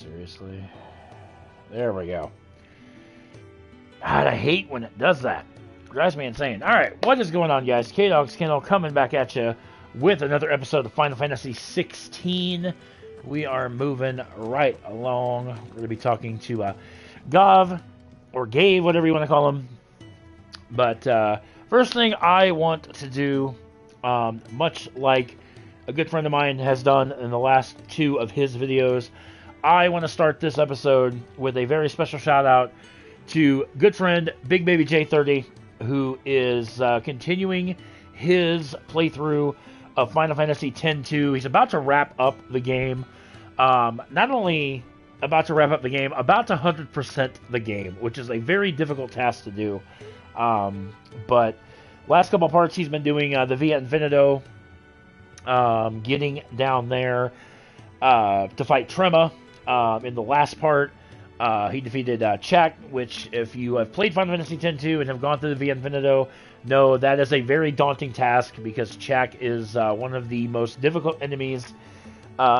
Seriously. There we go. God, I hate when it does that. Drives me insane. Alright, what is going on, guys? K-Dog's Kennel coming back at you with another episode of Final Fantasy XVI. We are moving right along. We're going to be talking to Gav, or Gabe, whatever you want to call him. But first thing I want to do, much like a good friend of mine has done in the last two of his videos, I want to start this episode with a very special shout out to good friend Big Baby J30, who is continuing his playthrough of Final Fantasy X-2. He's about to wrap up the game. Not only about to wrap up the game, about to 100% the game, which is a very difficult task to do. But last couple parts he's been doing the Via Infinito, getting down there to fight Trema. In the last part, he defeated Chak, which if you have played Final Fantasy X-2 and have gone through the Via Infinito, know that is a very daunting task because Chak is one of the most difficult enemies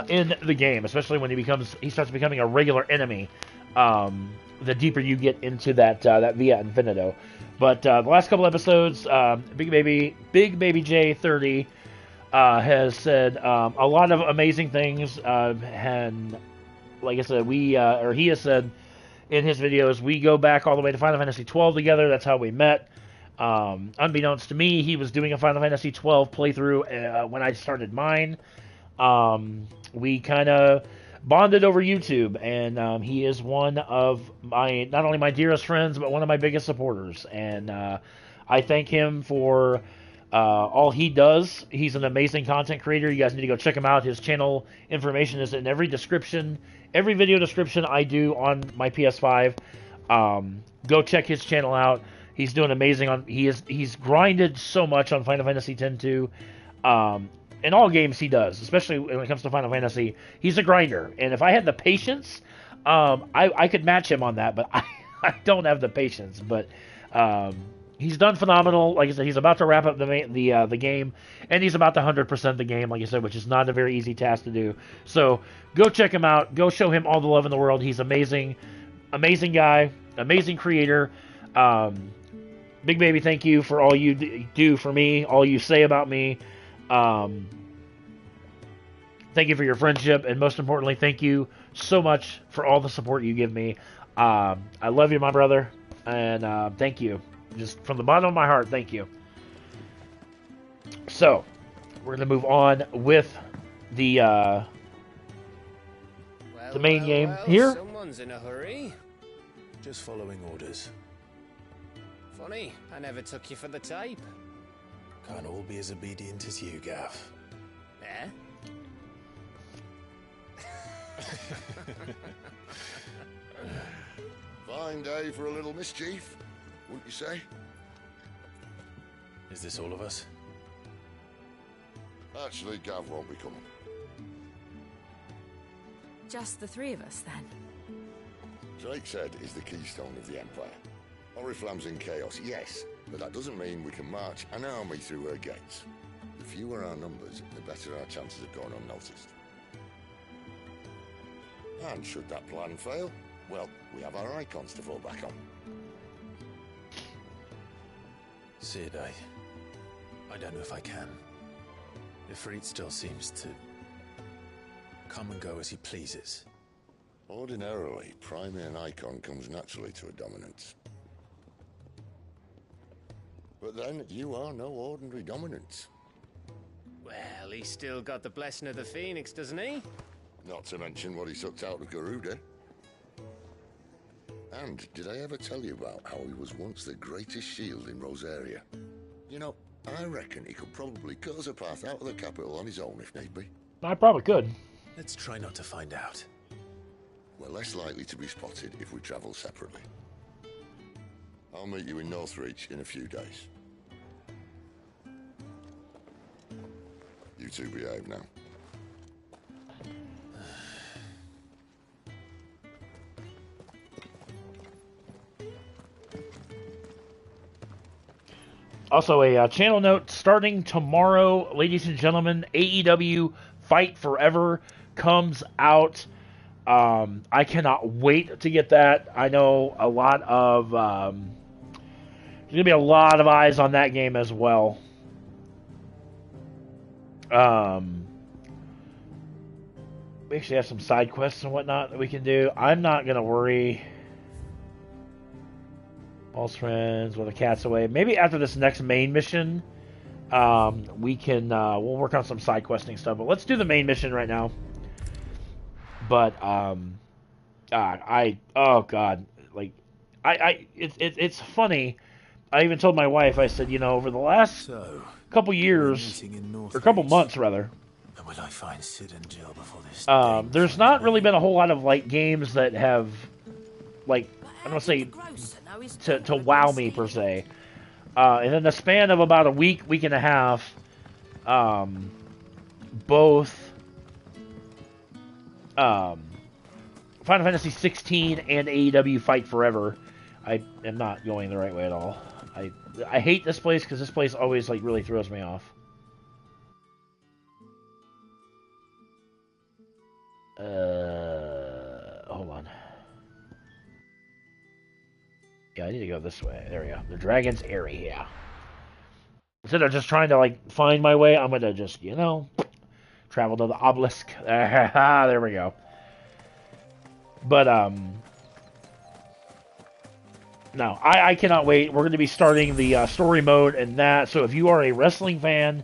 in the game, especially when he starts becoming a regular enemy. The deeper you get into that Via Infinito. But the last couple episodes, Big Baby J30 has said a lot of amazing things, and like I said, he has said in his videos, we go back all the way to Final Fantasy XII together. That's how we met. Unbeknownst to me, he was doing a Final Fantasy XII playthrough when I started mine. We kind of bonded over YouTube, and he is one of not only my dearest friends, but one of my biggest supporters. And I thank him for all he does. He's an amazing content creator. You guys need to go check him out. His channel information is in every description, every video description I do on my PS5. Go check his channel out. He's doing amazing he's grinded so much on Final Fantasy X-2. In all games he does, especially when it comes to Final Fantasy, he's a grinder. And if I had the patience, I could match him on that, but I don't have the patience. But he's done phenomenal. Like I said, he's about to wrap up the game, and he's about to 100% the game, like I said, which is not a very easy task to do. So go check him out. Go show him all the love in the world. He's amazing. Amazing guy. Amazing creator. Big Baby, thank you for all you do for me, all you say about me. Thank you for your friendship, and most importantly, thank you so much for all the support you give me. I love you, my brother, and thank you. Just from the bottom of my heart, thank you. So, we're going to move on with the main game here. Someone's in a hurry. Just following orders. Funny, I never took you for the type. Can't all be as obedient as you, Gav. Eh? Fine day for a little mischief, wouldn't you say? Is this all of us? Actually, Gav won't be coming. Just the three of us, then? Drake's Head is the keystone of the Empire. Oriflamme's in chaos, yes, but that doesn't mean we can march an army through her gates. The fewer our numbers, the better our chances of going unnoticed. And should that plan fail, well, we have our icons to fall back on. Sid, I don't know if I can. Ifrit still seems to come and go as he pleases. Ordinarily, priming an icon comes naturally to a dominance. But then, you are no ordinary dominance. Well, he's still got the blessing of the Phoenix, doesn't he? Not to mention what he sucked out of Garuda. And did I ever tell you about how he was once the greatest shield in Rosaria? You know, I reckon he could probably cut us a path out of the capital on his own if need be. I probably could. Let's try not to find out. We're less likely to be spotted if we travel separately. I'll meet you in Northreach in a few days. You two behave now. Also, a channel note, starting tomorrow, ladies and gentlemen, AEW Fight Forever comes out. I cannot wait to get that. I know a lot of there's gonna be a lot of eyes on that game as well. We actually have some side quests and whatnot that we can do. I'm not gonna worry. False friends with the cat's away. Maybe after this next main mission, we can we'll work on some side questing stuff. But let's do the main mission right now. But oh god, like it's funny. I even told my wife, I said, you know, over the last couple years or couple months rather, will I find Sid and Jill before this? There's not really been a whole lot of like games that have like I don't say to wow me per se. And in the span of about a week and a half, both Final Fantasy 16 and AEW Fight Forever. I am not going the right way at all. I hate this place because this place always like really throws me off. Hold on. Yeah, I need to go this way. There we go. The Dragon's area. Instead of just trying to like find my way, I'm gonna just, you know, travel to the obelisk. There we go. But no, I cannot wait. We're going to be starting the story mode and that. So if you are a wrestling fan,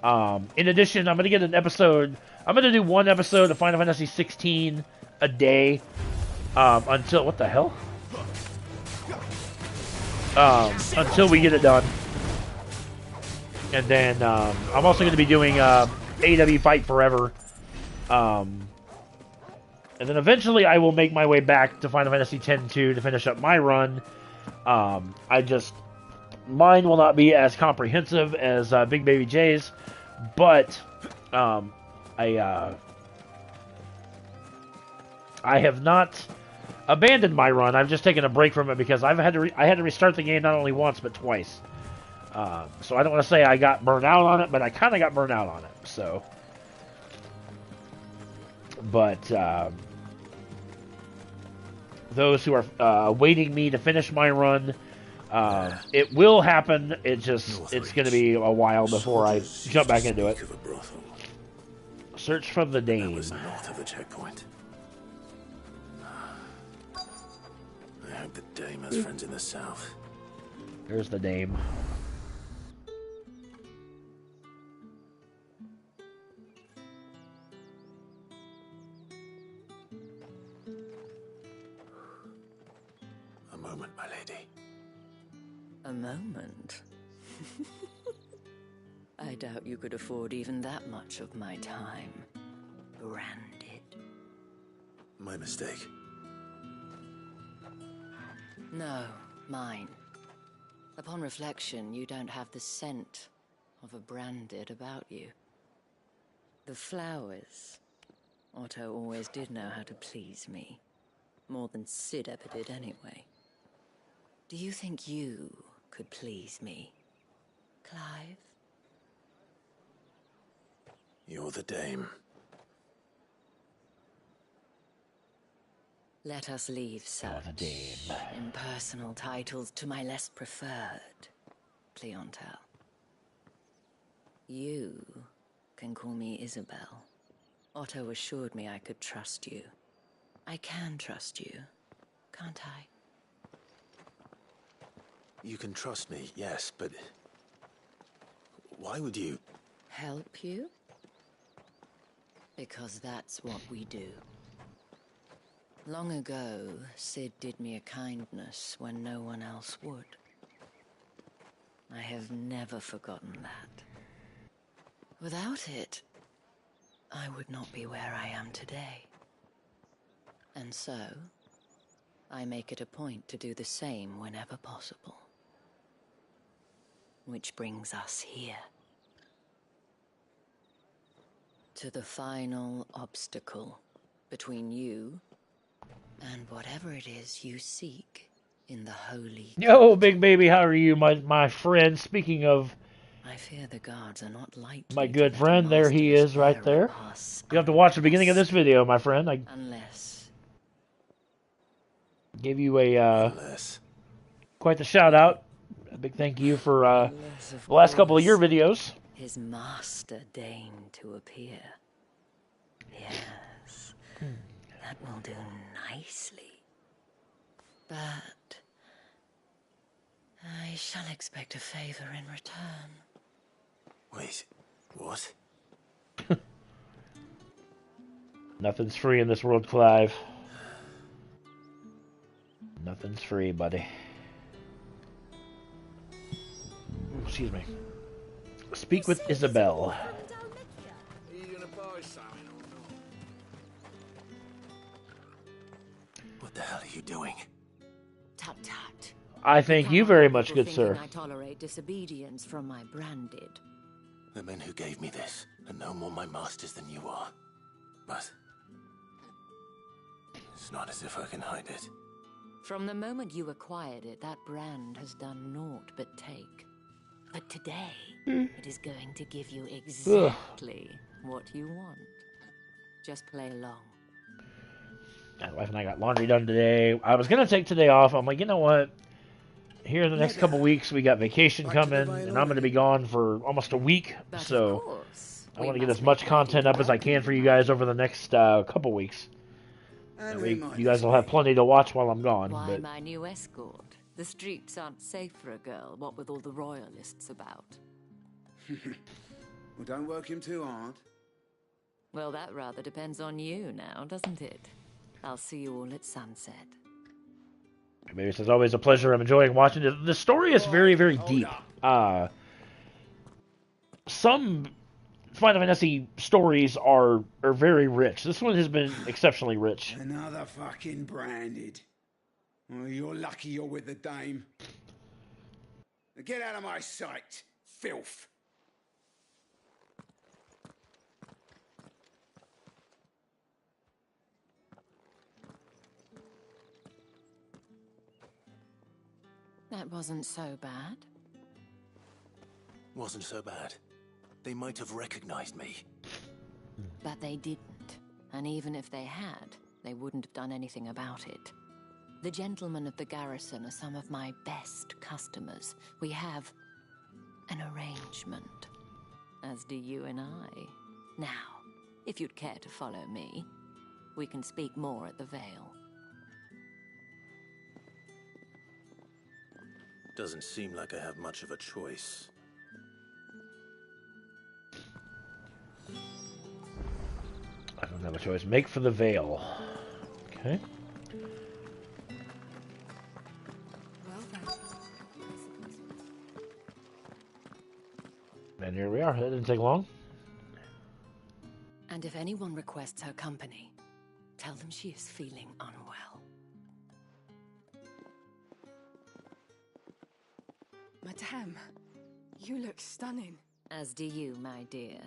in addition, I'm going to get an episode. I'm going to do one episode of Final Fantasy 16 a day until what the hell? Until we get it done. And then I'm also going to be doing AEW Fight Forever. And then eventually I will make my way back to Final Fantasy X-2 to finish up my run. Mine will not be as comprehensive as Big Baby J's, but I have not abandoned my run. I've just taken a break from it because I had to restart the game not only once but twice. So I don't want to say I got burnt out on it, but I kind of got burnt out on it. So, but those who are waiting me to finish my run, it will happen. It's going to be a while before I jump back into it. Search from the Dame. That was north of the checkpoint. I hope the Dame has friends in the south. There's the Dame. A moment, my lady. A moment? I doubt you could afford even that much of my time. Branded. My mistake. No, mine. Upon reflection, you don't have the scent of a branded about you. The flowers. Otto always did know how to please me. More than Sid ever did anyway. Do you think you could please me, Clive? You're the Dame. Let us leave such impersonal titles to my less preferred clientele. You can call me Isabel. Otto assured me I could trust you. I can trust you, can't I? You can trust me, yes, but why would you? Help you? Because that's what we do. Long ago, Sid did me a kindness when no one else would. I have never forgotten that. Without it, I would not be where I am today. And so, I make it a point to do the same whenever possible. Which brings us here. To the final obstacle between you and whatever it is you seek in the holy... Yo, Big Baby, how are you, my friend? Speaking of... I fear the guards are not likely my good friend, there he is right there. You have to watch the beginning of this video, my friend. Unless Give you a Unless... quite the shout out. A big thank you for Unless, of the last couple of your course, videos. his master deigned to appear. Yes, that will do nicely. But I shall expect a favor in return. Wait, what? Nothing's free in this world, Clive. Nothing's free, buddy. Ooh, excuse me. Speak with Isabel. What the hell are you doing? Tut tut. I thank you very much, good Thinking sir. I tolerate disobedience from my branded. The men who gave me this are no more my masters than you are. But... it's not as if I can hide it. From the moment you acquired it, that brand has done naught but take. But today, it is going to give you exactly what you want. Just play along. My wife and I got laundry done today. I was gonna take today off. I'm like, you know what? Here in the next couple weeks, we got vacation coming, and I'm gonna be gone for almost a week. But So of course, I we want to get must as much make content ready up as I can for you guys over the next couple weeks. That way you guys will have plenty to watch while I'm gone. Why But my new escort? The streets aren't safe for a girl, what with all the royalists about. Well, don't work him too hard. Well, that rather depends on you now, doesn't it? I'll see you all at sunset. maybe it's always a pleasure. I'm enjoying watching it. The story is very, very deep. Some Final Fantasy stories are very rich. This one has been exceptionally rich. Another fucking branded. Well, you're lucky you're with the dame. Now get out of my sight, filth. That wasn't so bad. Wasn't so bad. They might have recognized me. But they didn't. And even if they had, they wouldn't have done anything about it. The gentlemen of the garrison are some of my best customers. We have an arrangement, as do you and I. Now, if you'd care to follow me, we can speak more at the Vale. Doesn't seem like I have much of a choice. I don't have a choice. Make for the Vale. Okay. And here we are. That didn't take long. And if anyone requests her company, tell them she is feeling unwell. Madame, you look stunning. As do you, my dear.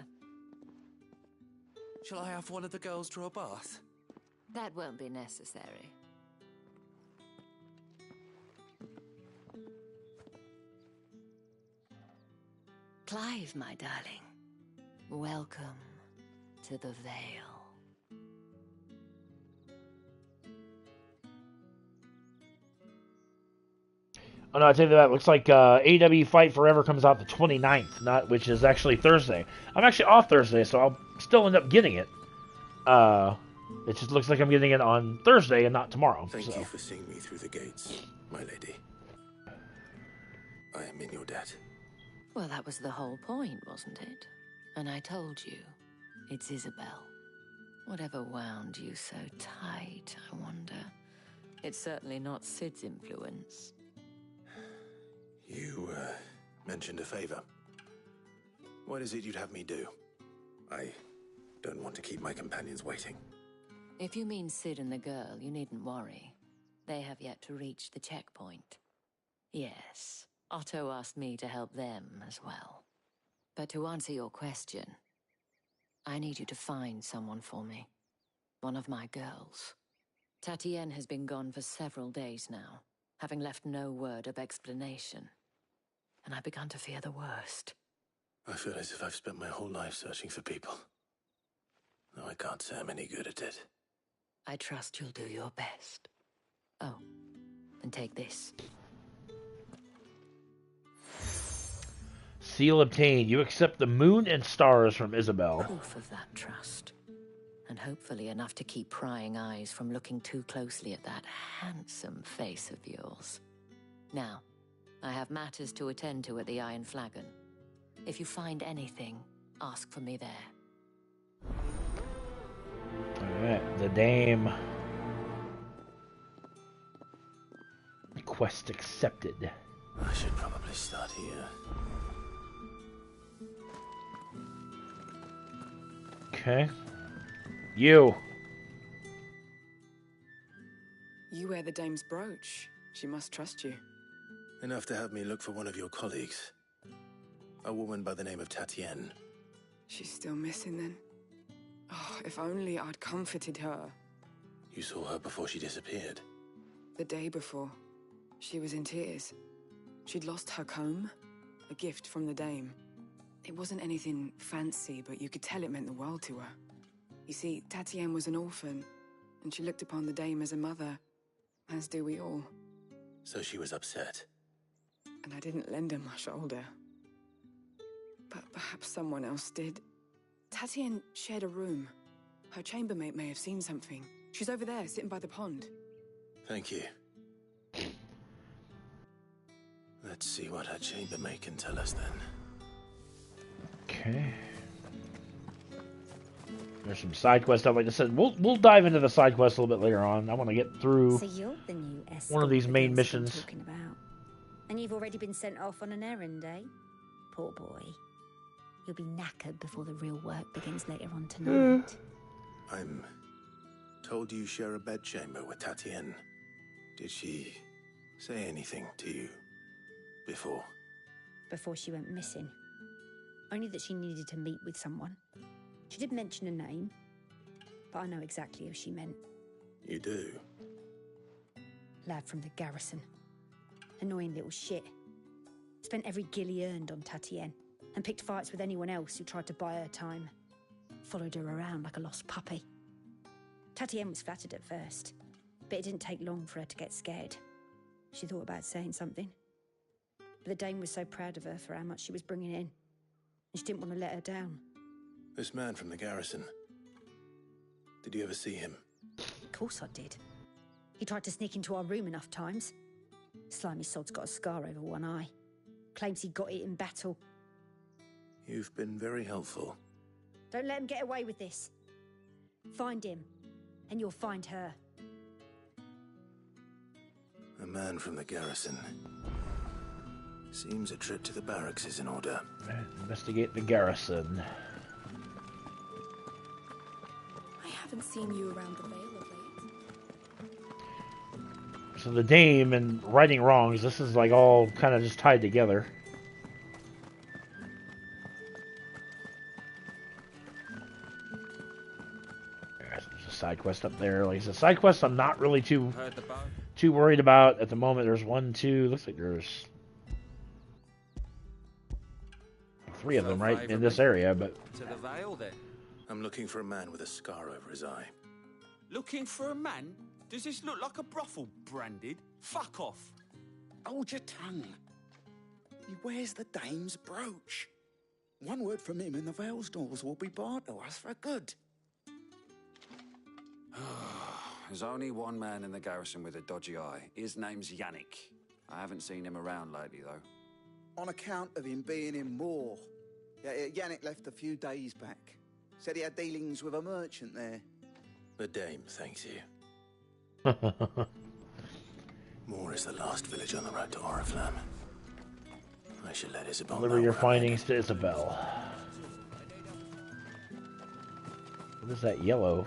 Shall I have one of the girls draw a bath? That won't be necessary. Clive, my darling. Welcome to the Vale. Oh no, I tell you that. Looks like AW Fight Forever comes out the 29th, which is actually Thursday. I'm actually off Thursday, so I'll still end up getting it. It just looks like I'm getting it on Thursday and not tomorrow. Thank so. you for seeing me through the gates, my lady. I am in your debt. Well, that was the whole point, wasn't it? And I told you, it's Isabel. Whatever wound you so tight, I wonder. It's certainly not Sid's influence. You, mentioned a favor. What is it you'd have me do? I don't want to keep my companions waiting. If you mean Sid and the girl, you needn't worry. They have yet to reach the checkpoint. Yes, Otto asked me to help them as well. But to answer your question, I need you to find someone for me. One of my girls. Tatienne has been gone for several days now, having left no word of explanation. And I've begun to fear the worst. I feel as if I've spent my whole life searching for people. No, I can't say I'm any good at it. I trust you'll do your best. Oh, And take this. Seal obtained. You accept the moon and stars from Isabel. Proof of that trust. And hopefully enough to keep prying eyes from looking too closely at that handsome face of yours. Now, I have matters to attend to at the Iron Flagon. If you find anything, ask for me there. Alright, the dame. Quest accepted. I should probably start here. Okay. You. You wear the dame's brooch. She must trust you. Enough to have me look for one of your colleagues. A woman by the name of Tatienne. She's still missing then. Oh, if only I'd comforted her. You saw her before she disappeared. The day before, she was in tears. She'd lost her comb, a gift from the dame. It wasn't anything fancy, but you could tell it meant the world to her. You see, Tatienne was an orphan, and she looked upon the dame as a mother, as do we all. So she was upset. And I didn't lend her my shoulder. But perhaps someone else did. Tatienne shared a room. Her chambermaid may have seen something. She's over there, sitting by the pond. Thank you. Let's see what her chambermaid can tell us then. Okay. There's some side quest stuff. Like I said, we'll dive into the side quest a little bit later on. I want to get through So you're the new escort one of these the main girls been missions. talking about. And you've already been sent off on an errand, eh? Poor boy. You'll be knackered before the real work begins later on tonight. I'm told you share a bedchamber with Tatienne. Did she say anything to you before? Before she went missing. Only that she needed to meet with someone. She did mention a name, but I know exactly who she meant. You do? Lad from the garrison. Annoying little shit. Spent every gil he earned on Tatienne, and picked fights with anyone else who tried to buy her time. Followed her around like a lost puppy. Tatienne was flattered at first, but it didn't take long for her to get scared. She thought about saying something. But the dame was so proud of her for how much she was bringing in, and she didn't want to let her down. This man from the garrison. Did you ever see him? Of course I did. He tried to sneak into our room enough times. Slimy sod's got a scar over one eye. Claims he got it in battle. You've been very helpful. Don't let him get away with this. Find him, and you'll find her. A man from the garrison. Seems a trip to the barracks is in order. Investigate the garrison. I haven't seen you around the Vale of late. So the dame and righting wrongs, this is like all kind of just tied together. There's a side quest up there. Like I said, side quests I'm not really too worried about at the moment. There's 1, 2, looks like there's 3 of them right in this area, but To the Vale, then. I'm looking for a man with a scar over his eye. Looking for a man? Does this look like a brothel, Branded? Fuck off. Hold your tongue. He wears the dame's brooch. One word from him and the Vale's doors will be barred to us for good. There's only one man in the garrison with a dodgy eye. His name's Yannick. I haven't seen him around lately, though. On account of him being in war. Yeah, Yannick left a few days back. Said he had dealings with a merchant there. The dame thanks you. Moore is the last village on the road to Oriflamme. I should let Isabel know. deliver your where I'm findings to Isabel. What is that yellow?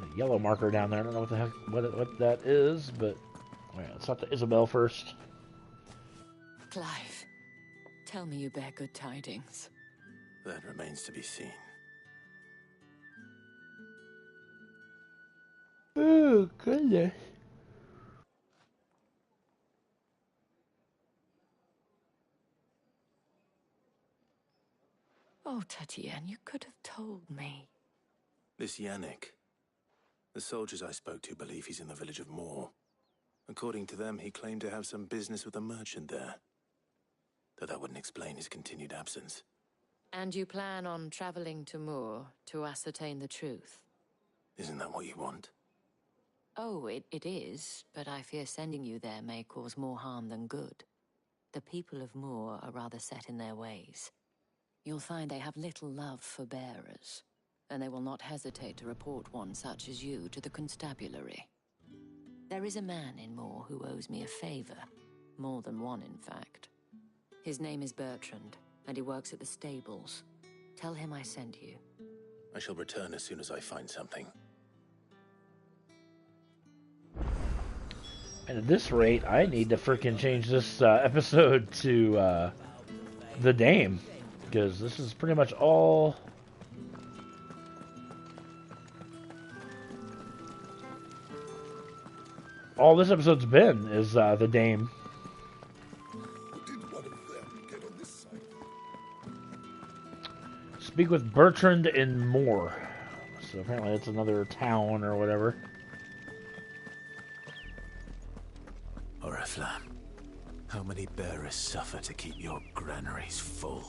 A yellow marker down there. I don't know what the heck what that is, but alright, let's talk to Isabel first. Clive, tell me you bear good tidings. That remains to be seen. Oh, goodness. Oh, Tatienne, you could have told me. This Yannick. The soldiers I spoke to believe he's in the village of Moor. According to them, he claimed to have some business with a merchant there. Though that wouldn't explain his continued absence. And you plan on traveling to Moor to ascertain the truth? Isn't that what you want? Oh, it is, but I fear sending you there may cause more harm than good. The people of Moor are rather set in their ways. You'll find they have little love for bearers, and they will not hesitate to report one such as you to the constabulary. There is a man in Moor who owes me a favor. More than one, in fact. His name is Bertrand, and he works at the stables. Tell him I sent you. I shall return as soon as I find something. And at this rate, I need to freaking change this episode to the Dame, because this is pretty much all this episode's been is the Dame. Speak with Bertrand in Moor. So apparently that's another town or whatever. Oriflamme, how many bearers suffer to keep your granaries full?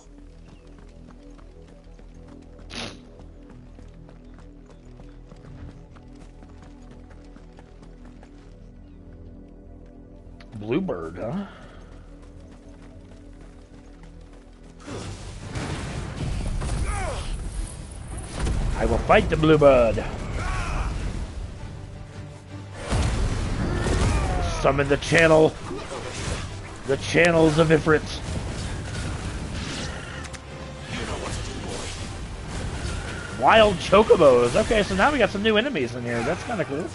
Bluebird, huh? I will fight the Bluebird. Summon the channel. The channels of Ifrit. Wild chocobos. Okay, so now we got some new enemies in here. That's kind of cool.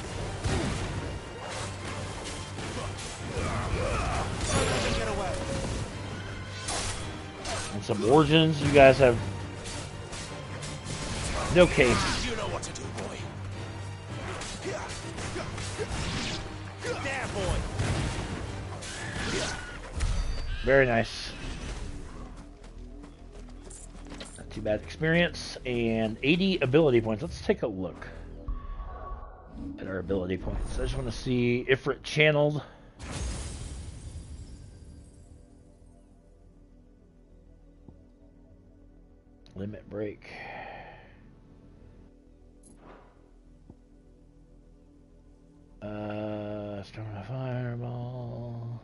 And some origins. You guys have no case. You know what to do, boy. There, boy. Very nice. Not too bad experience. And 80 ability points. Let's take a look at our ability points. I just want to see Ifrit channeled. Limit break. Storm of Fireball.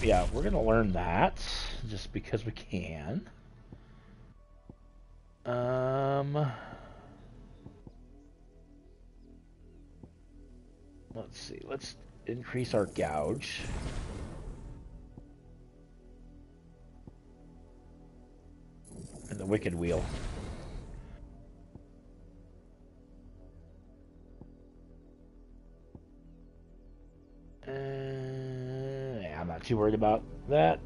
Yeah, we're gonna learn that just because we can. Let's see. Let's increase our gouge. And the Wicked Wheel. Yeah, I'm not too worried about that.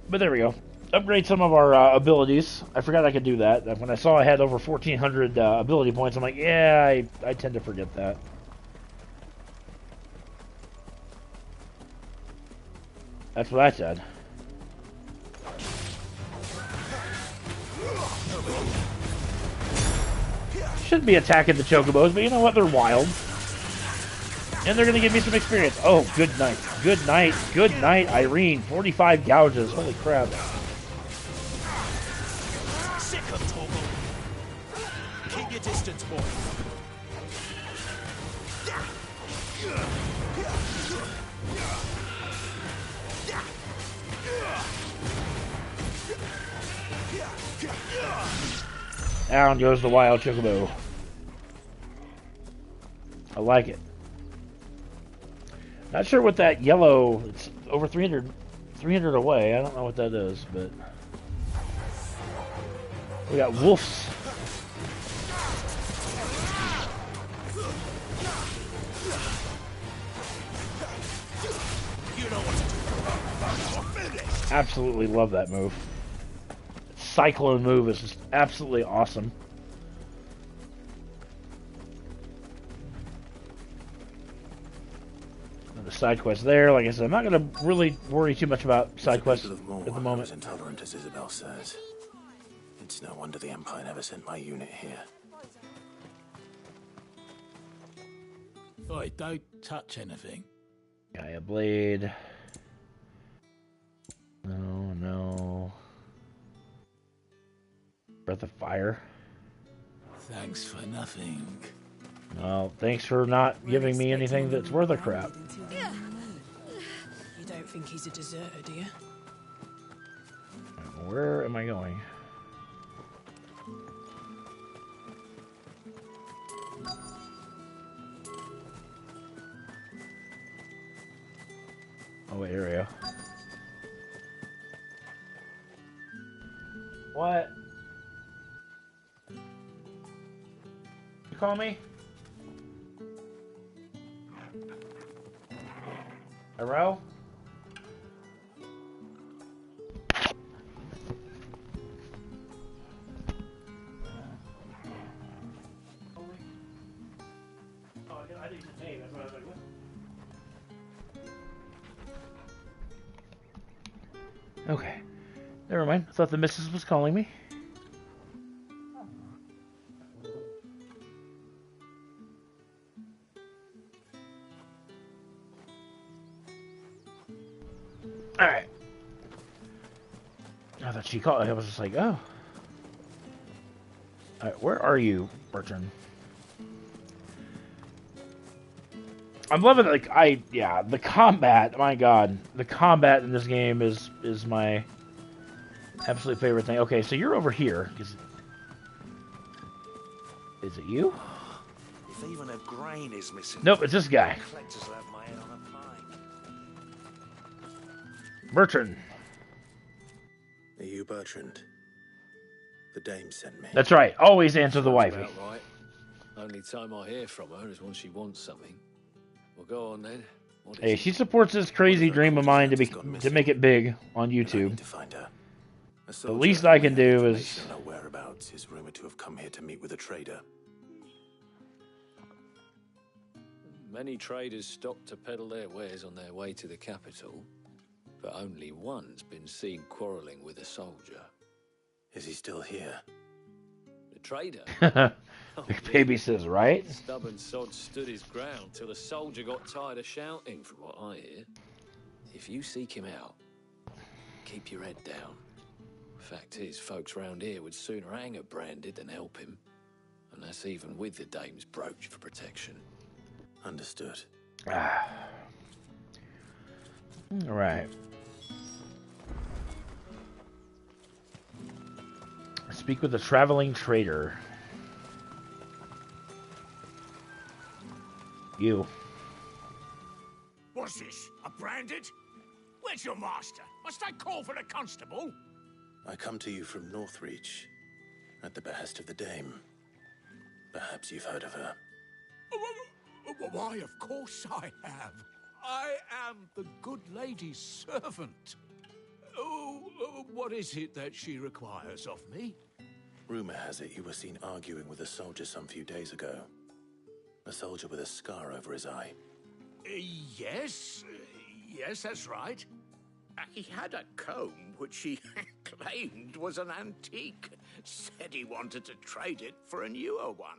But there we go. Upgrade some of our abilities. I forgot I could do that. When I saw I had over 1,400 ability points, I'm like, yeah, I tend to forget that. That's what I said. Shouldn't be attacking the chocobos, but you know what? They're wild. And they're going to give me some experience. Oh, good night. Good night. Good night, Irene. 45 gouges. Holy crap. Sick of Torgal. Keep your distance, boy. Down goes the wild chocobo. I like it. Not sure what that yellow, it's over 300 away. I don't know what that is, but we got wolves. Absolutely love that move. Cyclone move is just absolutely awesome. The side quest there, like I said, I'm not going to really worry too much about side quests at the moment. As intolerant as Isabel says. It's no wonder the Empire never sent my unit here. Oi, don't touch anything. Gaia Blade. No, no. Breath of Fire. Thanks for nothing. Well, thanks for not giving me anything that's worth a crap. You don't think he's a deserter, do you? Where am I going? Oh, area. What? You call me? Hello? I think it's name. That's what I was like, what? Okay. Never mind. I thought the missus was calling me. Alright. I thought she called. I was just like, oh. Alright, where are you, Bertrand? I'm loving the combat, my god. The combat in this game is my absolute favorite thing. Okay, so you're over here. Is it you? If even a grain is missing. Nope, it's this guy. Collectors will have my head on a pike. Bertrand. Are you Bertrand? The dame sent me. That's right. Always answer the wifey. About right. Only time I hear from her is when she wants something. Well, go on then. Hey, she supports this crazy dream of mine to make it big on YouTube. To find her. The least I can do is. Her whereabouts is rumored to have come here to meet with a trader. Many traders stop to peddle their wares on their way to the capital, but only one's been seen quarrelling with a soldier. Is he still here? The trader? The baby says, right? The stubborn sod stood his ground till the soldier got tired of shouting, from what I hear. If you seek him out, keep your head down. Fact is, folks round here would sooner hang a branded than help him. And that's even with the dame's brooch for protection. Understood. Alright. Speak with a traveling trader. You. What's this? A branded? Where's your master? Must I call for the constable? I come to you from Northreach, at the behest of the dame. Perhaps you've heard of her. Why, of course I have. I am the good lady's servant. Oh, what is it that she requires of me? Rumor has it you were seen arguing with a soldier some few days ago. A soldier with a scar over his eye. Yes, that's right. He had a comb which he claimed was an antique. Said he wanted to trade it for a newer one.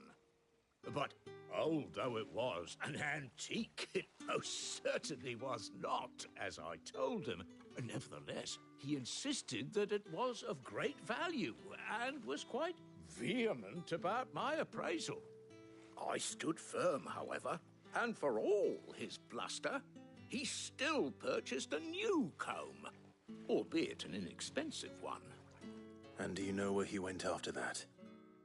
But old though it was, an antique it most certainly was not, as I told him. Nevertheless, he insisted that it was of great value and was quite vehement about my appraisal. I stood firm, however, and for all his bluster, he still purchased a new comb, albeit an inexpensive one. And do you know where he went after that?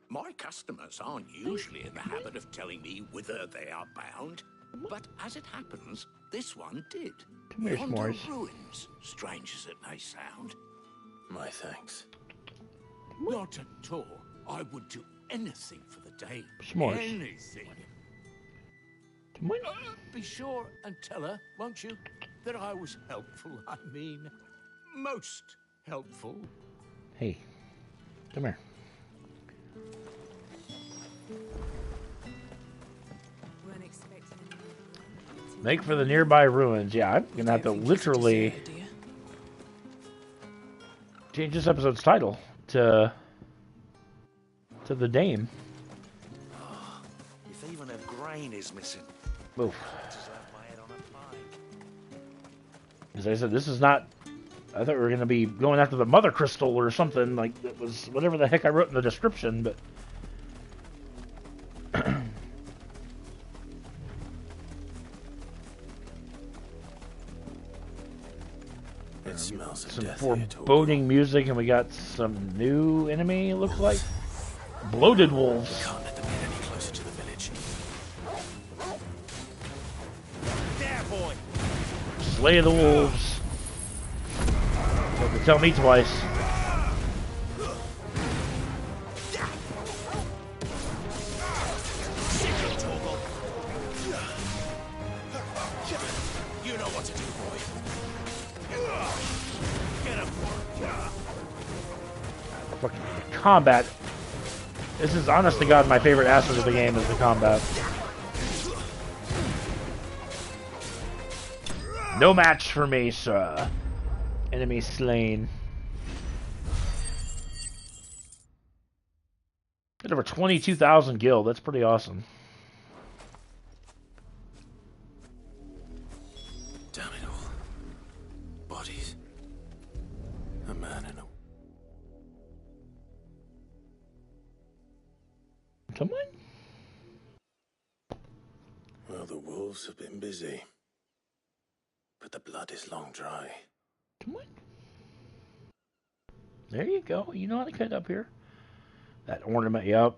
My customers aren't usually in the habit of telling me whither they are bound, but as it happens, this one did. Come here, Yonder S'mores. ruins, strange as it may sound. My thanks. Not at all. I would do anything for the dame. S'mores. Anything. Be sure and tell her, won't you, that I was helpful. I mean, most helpful. Hey, come here. Make for the nearby ruins. Yeah, I'm gonna have to literally change this episode's title to to the dame. If even a grain is missing. Oof. As I said, this is not... I thought we were going to be going after the mother crystal or something. Like, that was whatever the heck I wrote in the description, but... It smells of some death. foreboding music, and we got some new enemy, it looks like. Bloated wolves. We can't let them get any closer to the village. There, boy. Slay the wolves. Don't have to tell me twice. You know what to do, boy. Get him. Fucking combat. This is, honest to God, my favorite aspect of the game is the combat. No match for me, sir. Enemy slain. Got over 22,000 guild. That's pretty awesome. Damn it all. Bodies. A man and a... Come on. Well, the wolves have been busy. But the blood is long dry. Come on. There you go. You know how to cut up here. That ornament, yep.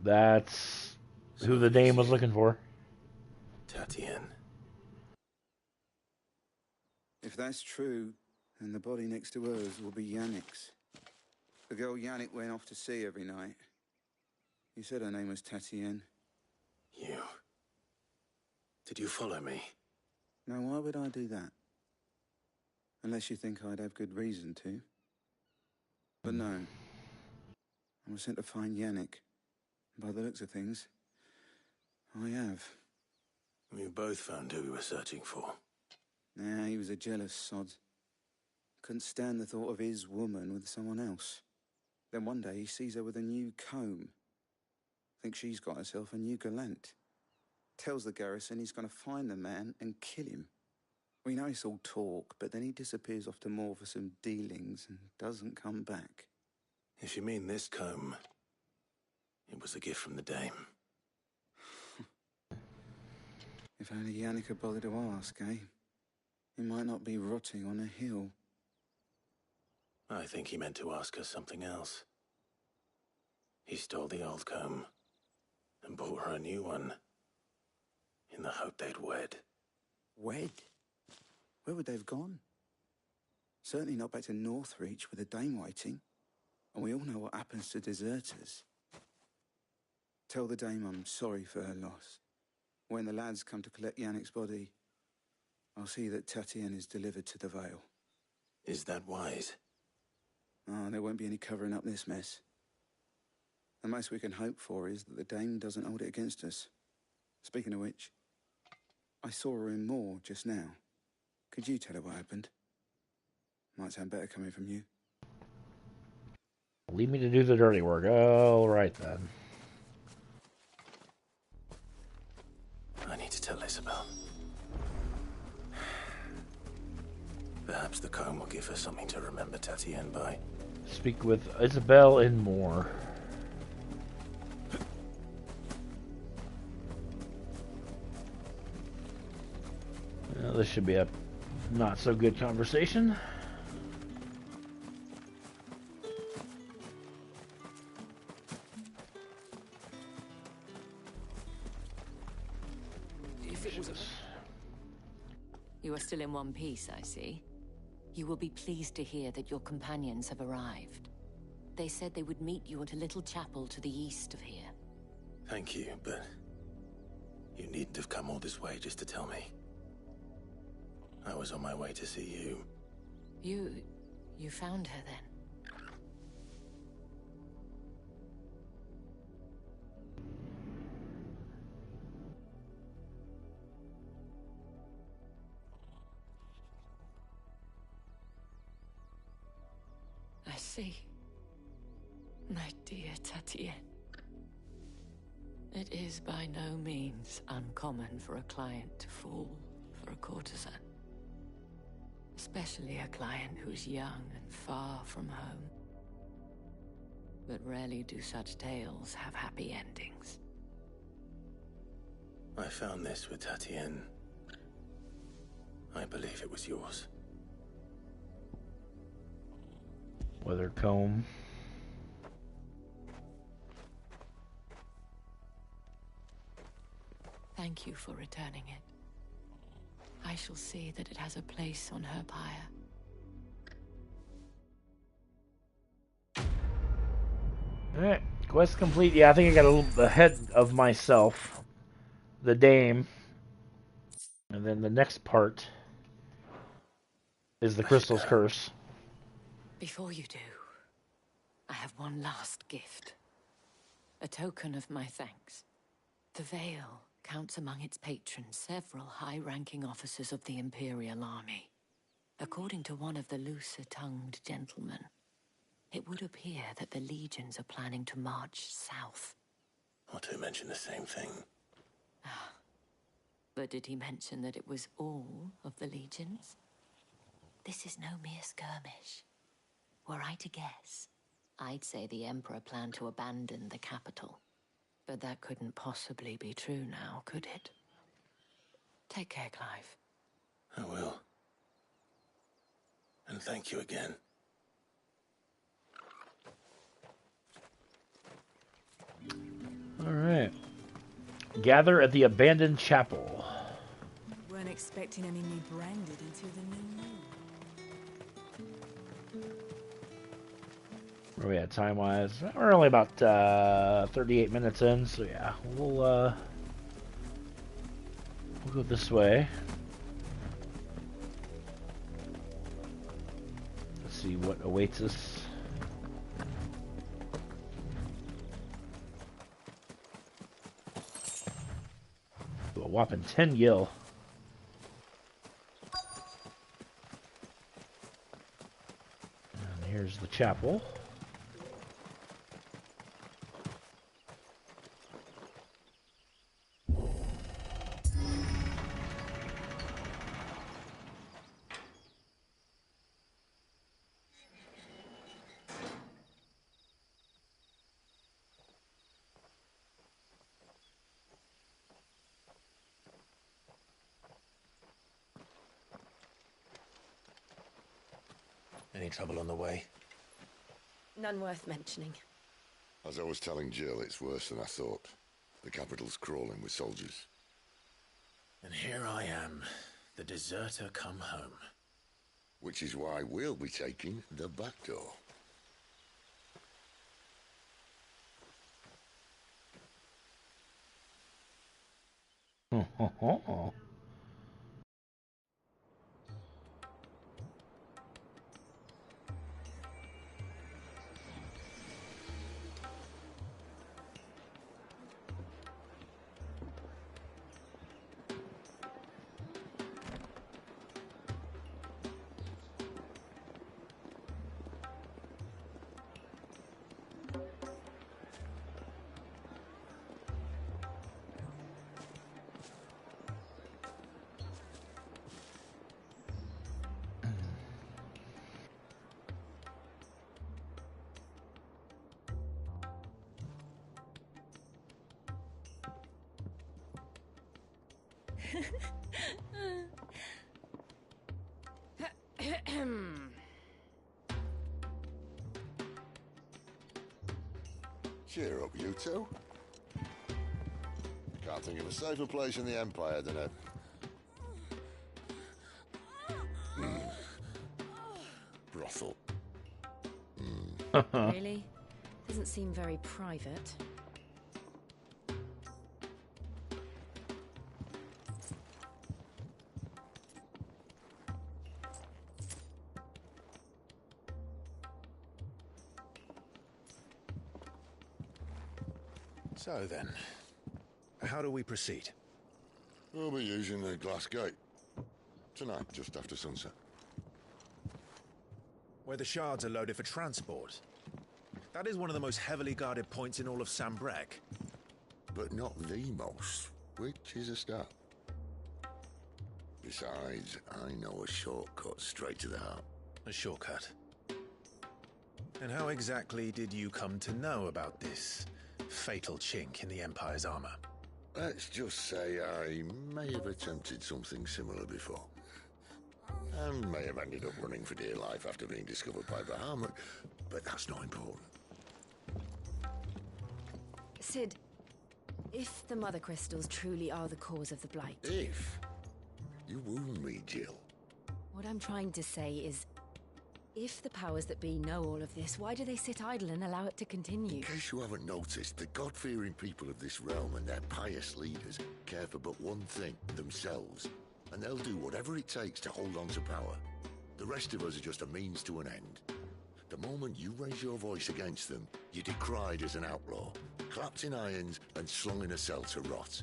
That's who the dame was looking for. Tatienne. If that's true, then the body next to hers will be Yannick's. The girl Yannick went off to see every night. You said her name was Tatienne. You... Did you follow me? Now, why would I do that? Unless you think I'd have good reason to. But no. I was sent to find Yannick. By the looks of things, I have. We both found who we were searching for. Nah, he was a jealous sod. Couldn't stand the thought of his woman with someone else. Then one day he sees her with a new comb. Thinks she's got herself a new gallant. Tells the garrison he's going to find the man and kill him. We know it's all talk, but then he disappears off to Moor for some dealings and doesn't come back. If you mean this comb, it was a gift from the dame. If only Yannick had bothered to ask, eh? He might not be rotting on a hill. I think he meant to ask her something else. He stole the old comb and bought her a new one in the hope they'd wed. Wed? Where would they have gone? Certainly not back to Northreach with a dame waiting. And we all know what happens to deserters. Tell the dame I'm sorry for her loss. When the lads come to collect Yannick's body, I'll see that Tatienne is delivered to the Vale. Is that wise? Oh, there won't be any covering up this mess. The most we can hope for is that the dame doesn't hold it against us. Speaking of which, I saw her in Moor just now. Could you tell her what happened? Might sound better coming from you. Leave me to do the dirty work. All right, then. I need to tell Isabel. Perhaps the comb will give her something to remember Tatienne by. Speak with Isabel and more. Well, this should be a not so good conversation. You are still in one piece, I see. You will be pleased to hear that your companions have arrived. They said they would meet you at a little chapel to the east of here. Thank you, but you needn't have come all this way just to tell me. I was on my way to see you. You found her then? I see. My dear Tatienne. It is by no means uncommon for a client to fall for a courtesan. Especially a client who's young and far from home. But rarely do such tales have happy endings. I found this with Tatienne. I believe it was yours. Weather comb. Thank you for returning it. I shall see that it has a place on her pyre. Alright, quest complete. Yeah, I think I got a little ahead of myself. The dame. And then the next part is the Crystal's Curse. Before you do, I have one last gift. A token of my thanks. The Veil counts among its patrons several high-ranking officers of the Imperial Army. According to one of the looser-tongued gentlemen, it would appear that the legions are planning to march south. Or to mention the same thing. But did he mention that it was all of the legions? This is no mere skirmish. Were I to guess, I'd say the Emperor planned to abandon the capital. But that couldn't possibly be true now, could it? Take care, Clive. I will. And thank you again. Alright. Gather at the abandoned chapel. Weren't expecting any new branded until the new moon. Where are we at time-wise? We're only about 38 minutes in, so yeah, we'll go this way. Let's see what awaits us. A whopping 10 gil. And here's the chapel. Any trouble on the way? None worth mentioning. As I was telling Jill, it's worse than I thought. The capital's crawling with soldiers. And here I am, the deserter come home. Which is why we'll be taking the back door. Cheer up, you two. Can't think of a safer place in the Empire than a... brothel. Really? Doesn't seem very private. So then, how do we proceed? We'll be using the glass gate. Tonight, just after sunset. Where the shards are loaded for transport. That is one of the most heavily guarded points in all of Sambrek. but not the most, which is a start. Besides, I know a shortcut straight to the heart. A shortcut? And how exactly did you come to know about this fatal chink in the Empire's armor? Let's just say I may have attempted something similar before. And may have ended up running for dear life after being discovered by Bahamut, but that's not important. Sid, if the Mother Crystals truly are the cause of the Blight... If? You wound me, Jill. What I'm trying to say is, if the powers that be know all of this, why do they sit idle and allow it to continue? In case you haven't noticed, the God-fearing people of this realm and their pious leaders care for but one thing, themselves. And they'll do whatever it takes to hold on to power. The rest of us are just a means to an end. The moment you raise your voice against them, you're decried as an outlaw, clapped in irons and slung in a cell to rot.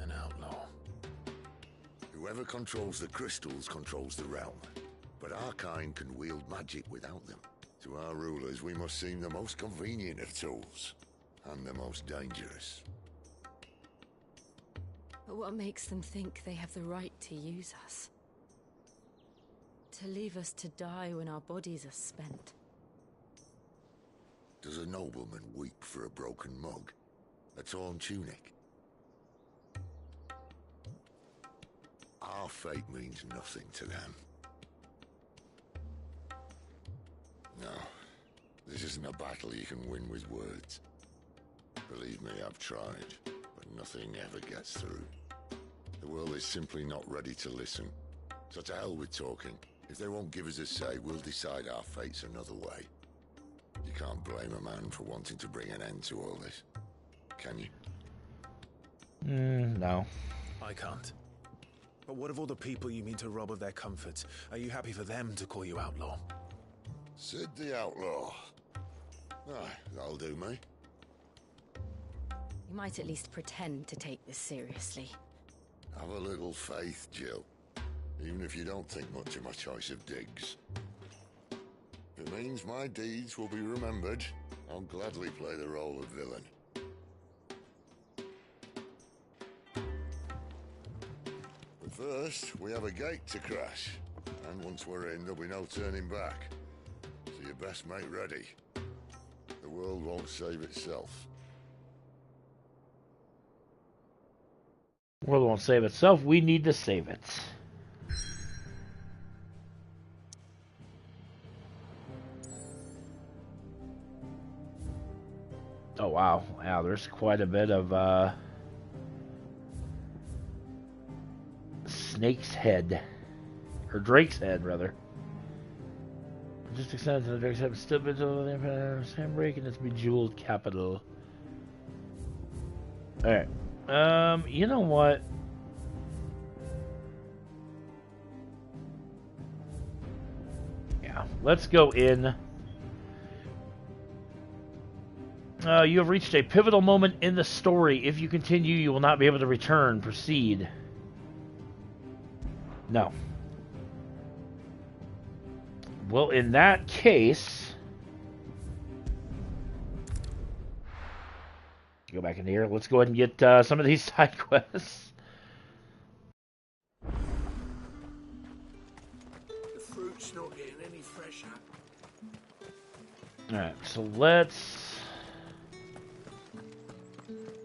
An outlaw. Whoever controls the crystals controls the realm. But our kind can wield magic without them. To our rulers, we must seem the most convenient of tools, and the most dangerous. But what makes them think they have the right to use us? To leave us to die when our bodies are spent? Does a nobleman weep for a broken mug? A torn tunic? Our fate means nothing to them. No, this isn't a battle you can win with words. Believe me, I've tried, but nothing ever gets through. The world is simply not ready to listen. So to hell with talking. If they won't give us a say, we'll decide our fates another way. You can't blame a man for wanting to bring an end to all this, can you? No. I can't. But what of all the people you mean to rob of their comforts? Are you happy for them to call you outlaw? Sid the Outlaw. Ah, that'll do me. You might at least pretend to take this seriously. Have a little faith, Jill. Even if you don't think much of my choice of digs. If it means my deeds will be remembered, I'll gladly play the role of villain. But first, we have a gate to crash. And once we're in, there'll be no turning back. So you best make ready. The world won't save itself. The world won't save itself. We need to save it. Oh, wow. Wow, there's quite a bit of Snake's head. Or Drake's head, rather. Just extended to the Drake's head, still been to the Empire's handbrake and its bejeweled capital. Alright. You know what? Yeah, let's go in. You have reached a pivotal moment in the story. If you continue, you will not be able to return. Proceed. No. Well, in that case... Go back in here. Let's go ahead and get some of these side quests. The fruit's not getting any fresher. Alright, so let's...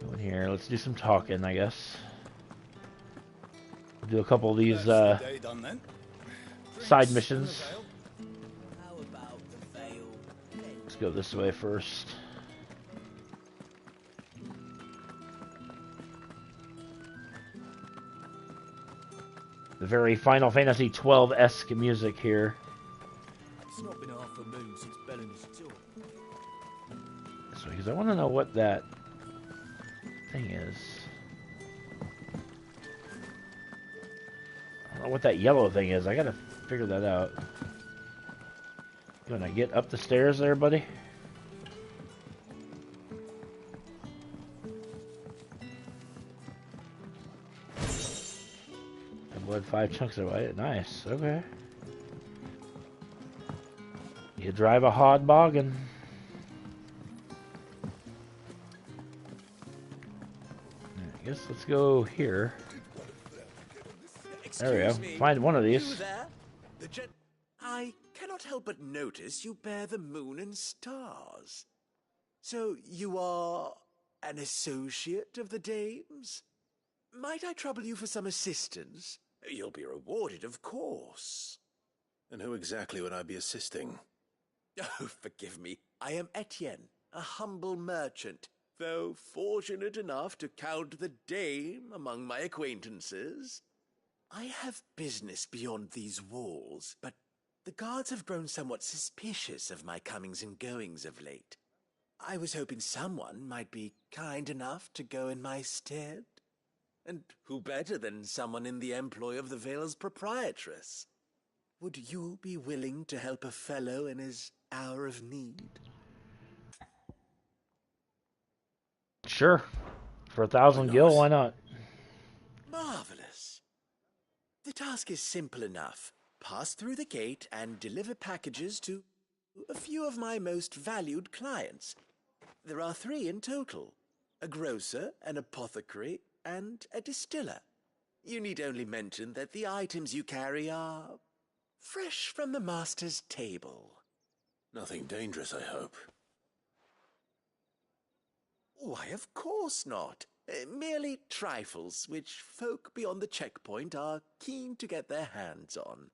go in here. Let's do some talking, I guess. Do a couple of these side missions. Let's go this way first. The very Final Fantasy XII-esque music here. It's not been half a moon since Bellamy's tour. So, because I want to know what that thing is. I don't know what that yellow thing is. I gotta figure that out. Can I get up the stairs there, buddy? Blood 5 chunks of white. Nice. Okay. You drive a hod boggin. guess let's go here. There we go. Excuse me, Find one of you these. there? I cannot help but notice you bear the moon and stars. So you are an associate of the dames? Might I trouble you for some assistance? You'll be rewarded, of course. And who exactly would I be assisting? Oh, forgive me. I am Etienne, a humble merchant, though fortunate enough to count the dame among my acquaintances. I have business beyond these walls, but the guards have grown somewhat suspicious of my comings and goings of late. I was hoping someone might be kind enough to go in my stead. And who better than someone in the employ of the Vale's proprietress? Would you be willing to help a fellow in his hour of need? Sure. For 1,000 gil, why not? Marvelous. The task is simple enough. Pass through the gate and deliver packages to a few of my most valued clients. There are 3 in total: a grocer, an apothecary, and a distiller. You need only mention that the items you carry are fresh from the master's table. Nothing dangerous, I hope. Why, of course not. Merely trifles which folk beyond the checkpoint are keen to get their hands on.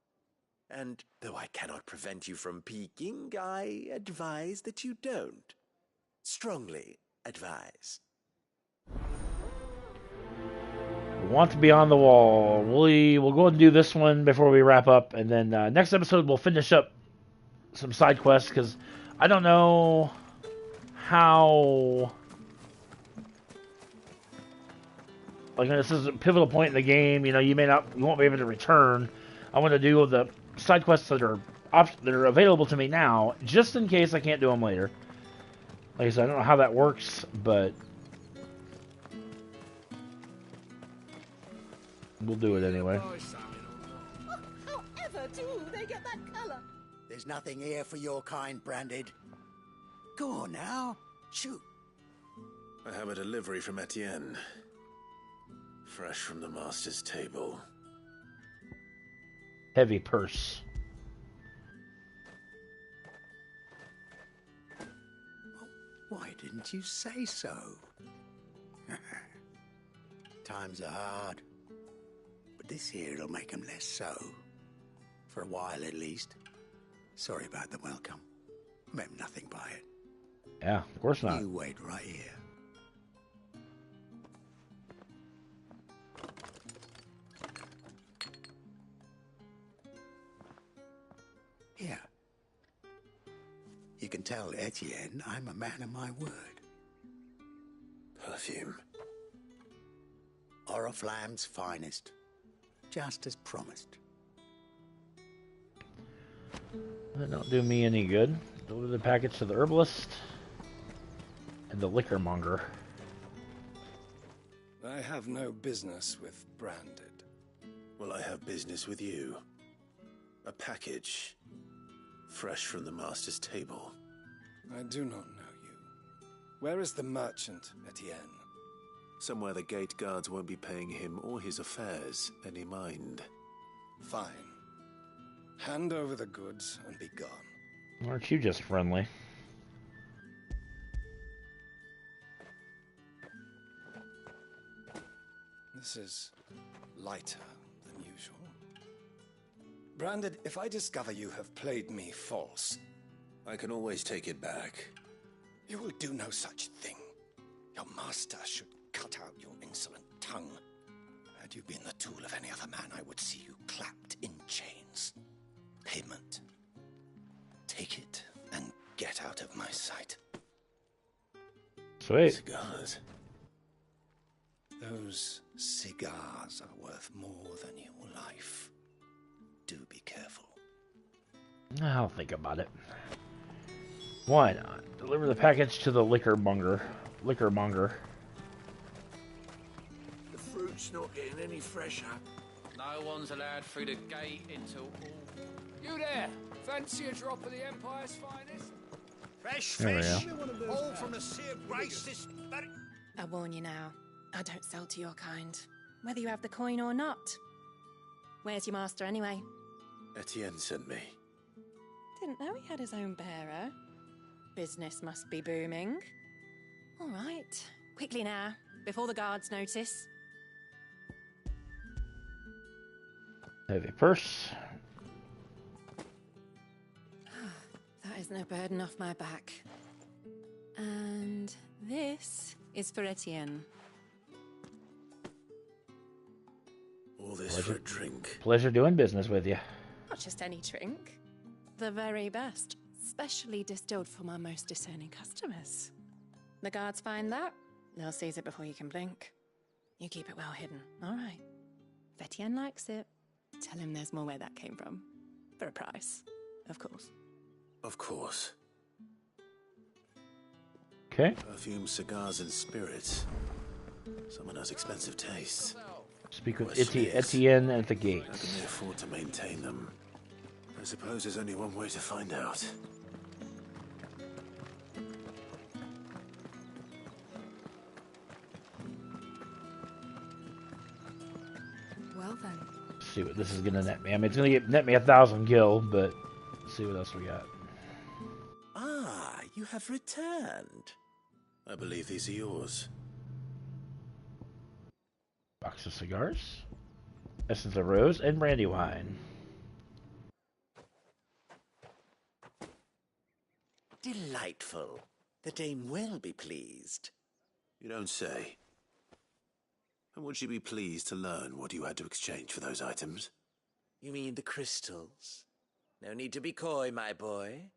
And though I cannot prevent you from peeking, I advise that you don't. Strongly advise. Want to be on the wall. We'll go ahead and do this one before we wrap up, and then next episode we'll finish up some side quests, because I don't know how... Like, this is a pivotal point in the game, you won't be able to return. I want to do the side quests that are available to me now, just in case I can't do them later. Like I said, I don't know how that works, but we'll do it anyway. However do they get that color? There's nothing here for your kind, Branded. Go on now, shoot. I have a delivery from Etienne. Fresh from the master's table. Heavy purse. Why didn't you say so? Times are hard. But this here'll make 'em less so. For a while, at least. Sorry about the welcome. Meant nothing by it. Yeah, of course not. You wait right here. Here. You can tell Etienne I'm a man of my word. Perfume. Oriflamme's finest. Just as promised. That don't do me any good. Deliver the package to the herbalist and the liquor monger. I have no business with Branded. Well, I have business with you. A package. Fresh from the master's table. I do not know you. Where is the merchant, Etienne? Somewhere the gate guards won't be paying him or his affairs any mind. Fine. Hand over the goods and be gone. Aren't you just friendly? This is lighter than usual. Branded, if I discover you have played me false... I can always take it back. You will do no such thing. Your master should cut out your insolent tongue. Had you been the tool of any other man, I would see you clapped in chains. Payment. Take it and get out of my sight. Sweet. Cigars. Those cigars are worth more than your life. Do be careful. I'll think about it. Why not? Deliver the package to the liquor monger. The fruit's not getting any fresher. No one's allowed through the gate until all... You there! Fancy a drop of the Empire's finest? Fresh There we fish, go. all from the sea of grace this very... I warn you now. I don't sell to your kind, whether you have the coin or not. Where's your master, anyway? Etienne sent me. Didn't know he had his own bearer. Business must be booming. All right, quickly now, before the guards notice. Heavy purse. That is no burden off my back. And this is for Etienne. All this for a drink. Pleasure doing business with you. Not just any drink. The very best, specially distilled for my most discerning customers. The guards find that, they'll seize it before you can blink. You keep it well hidden, all right? If Etienne likes it, tell him there's more where that came from. For a price, of course. Of course. Okay. Perfume, cigars, and spirits. Someone has expensive tastes. Speak with Etienne at the gate. How can they afford to maintain them? I suppose there's only one way to find out. Well then. Let's see what this is gonna net me. I mean, it's gonna net me 1,000 gil, but let's see what else we got. Ah, you have returned. I believe these are yours. Box of cigars, essence of rose, and brandy wine. Delightful. The dame will be pleased. You don't say. And would she be pleased to learn what you had to exchange for those items? You mean the crystals? No need to be coy, my boy.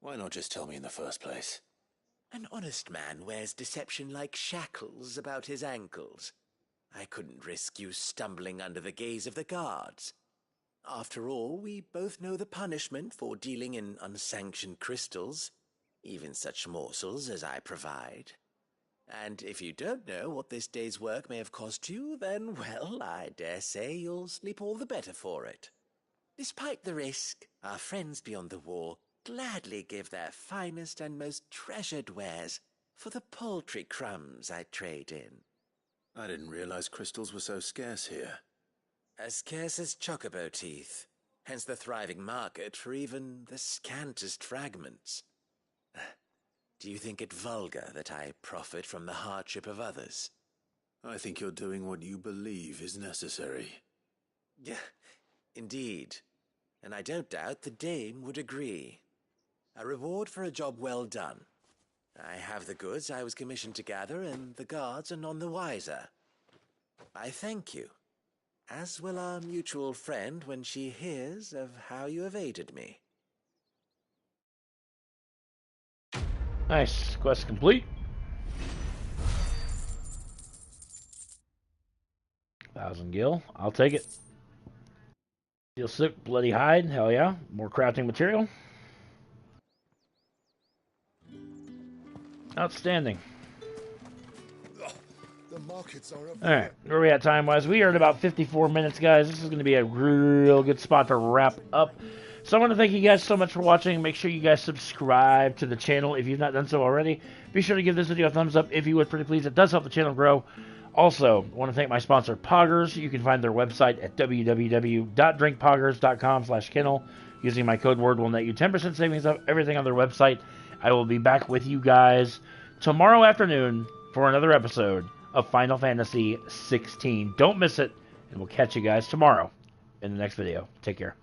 Why not just tell me in the first place? An honest man wears deception like shackles about his ankles. I couldn't risk you stumbling under the gaze of the guards. After all, we both know the punishment for dealing in unsanctioned crystals, even such morsels as I provide. And if you don't know what this day's work may have cost you, then, well, I dare say you'll sleep all the better for it. Despite the risk, our friends beyond the wall gladly give their finest and most treasured wares for the paltry crumbs I trade in. I didn't realize crystals were so scarce here. As scarce as chocobo teeth, hence the thriving market for even the scantest fragments. Do you think it vulgar that I profit from the hardship of others? I think you're doing what you believe is necessary. Yeah, indeed. And I don't doubt the dame would agree. A reward for a job well done. I have the goods I was commissioned to gather, and the guards are none the wiser. I thank you, as will our mutual friend when she hears of how you have aided me. Nice. Quest complete. 1,000 gil. I'll take it. Steel silk, bloody hide. Hell yeah. More crafting material. Outstanding. The markets are up. Alright, where are we at time-wise? We are at about 54 minutes, guys. This is going to be a real good spot to wrap up. So I want to thank you guys so much for watching. Make sure you guys subscribe to the channel if you've not done so already. Be sure to give this video a thumbs up if you would, pretty please. It does help the channel grow. Also, I want to thank my sponsor, Poggers. You can find their website at www.drinkpoggers.com/kennel. Using my code word will net you 10% savings of everything on their website. I will be back with you guys tomorrow afternoon for another episode of Final Fantasy XVI. Don't miss it, and we'll catch you guys tomorrow in the next video. Take care.